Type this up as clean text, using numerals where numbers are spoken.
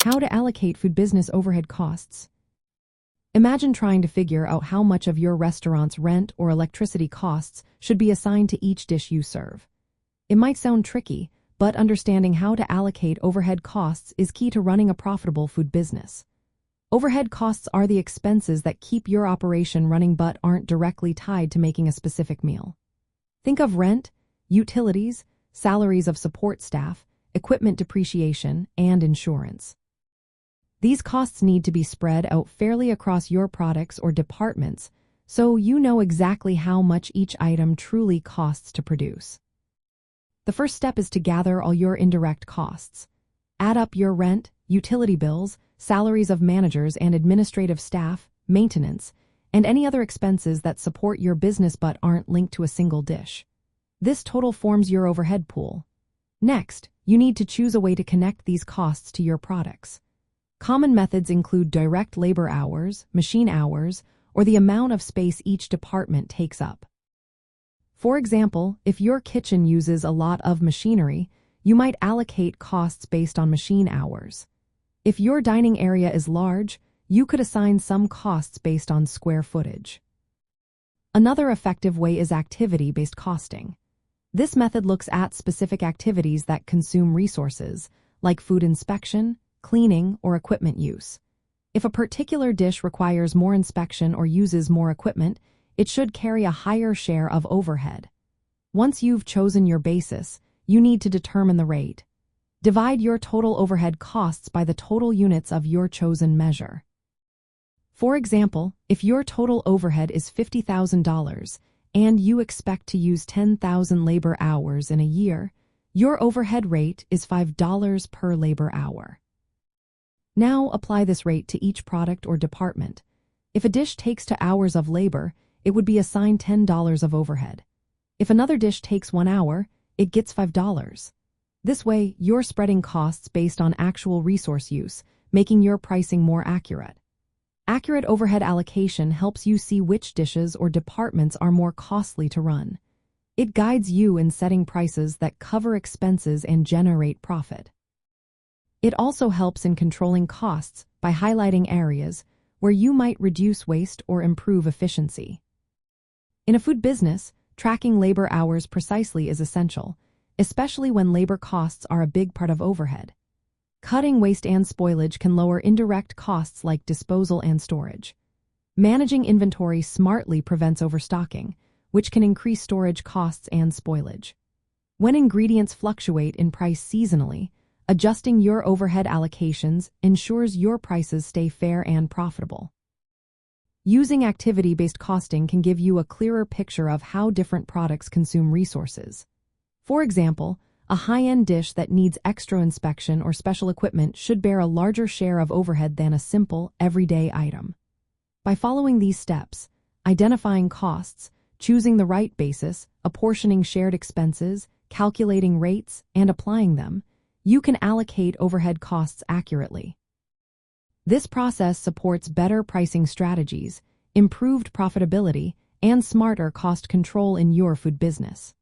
How to allocate food business overhead costs. Imagine trying to figure out how much of your restaurant's rent or electricity costs should be assigned to each dish you serve. It might sound tricky, but understanding how to allocate overhead costs is key to running a profitable food business. Overhead costs are the expenses that keep your operation running but aren't directly tied to making a specific meal. Think of rent, utilities, salaries of support staff, equipment depreciation, and insurance. These costs need to be spread out fairly across your products or departments so you know exactly how much each item truly costs to produce. The first step is to gather all your indirect costs. Add up your rent, utility bills, salaries of managers and administrative staff, maintenance, and any other expenses that support your business but aren't linked to a single dish. This total forms your overhead pool. Next, you need to choose a way to connect these costs to your products. Common methods include direct labor hours, machine hours, or the amount of space each department takes up. For example, if your kitchen uses a lot of machinery, you might allocate costs based on machine hours. If your dining area is large, you could assign some costs based on square footage. Another effective way is activity-based costing. This method looks at specific activities that consume resources, like food inspection, cleaning, or equipment use. If a particular dish requires more inspection or uses more equipment, it should carry a higher share of overhead. Once you've chosen your basis, you need to determine the rate. Divide your total overhead costs by the total units of your chosen measure. For example, if your total overhead is $50,000 and you expect to use 10,000 labor hours in a year, your overhead rate is $5 per labor hour. Now apply this rate to each product or department. If a dish takes 2 hours of labor, it would be assigned $10 of overhead. If another dish takes 1 hour, it gets $5. This way, you're spreading costs based on actual resource use, making your pricing more accurate. Accurate overhead allocation helps you see which dishes or departments are more costly to run. It guides you in setting prices that cover expenses and generate profit. It also helps in controlling costs by highlighting areas where you might reduce waste or improve efficiency. In a food business, tracking labor hours precisely is essential, especially when labor costs are a big part of overhead. Cutting waste and spoilage can lower indirect costs like disposal and storage. Managing inventory smartly prevents overstocking, which can increase storage costs and spoilage. When ingredients fluctuate in price seasonally, adjusting your overhead allocations ensures your prices stay fair and profitable. Using activity-based costing can give you a clearer picture of how different products consume resources. For example, a high-end dish that needs extra inspection or special equipment should bear a larger share of overhead than a simple, everyday item. By following these steps, identifying costs, choosing the right basis, apportioning shared expenses, calculating rates, and applying them, you can allocate overhead costs accurately. This process supports better pricing strategies, improved profitability, and smarter cost control in your food business.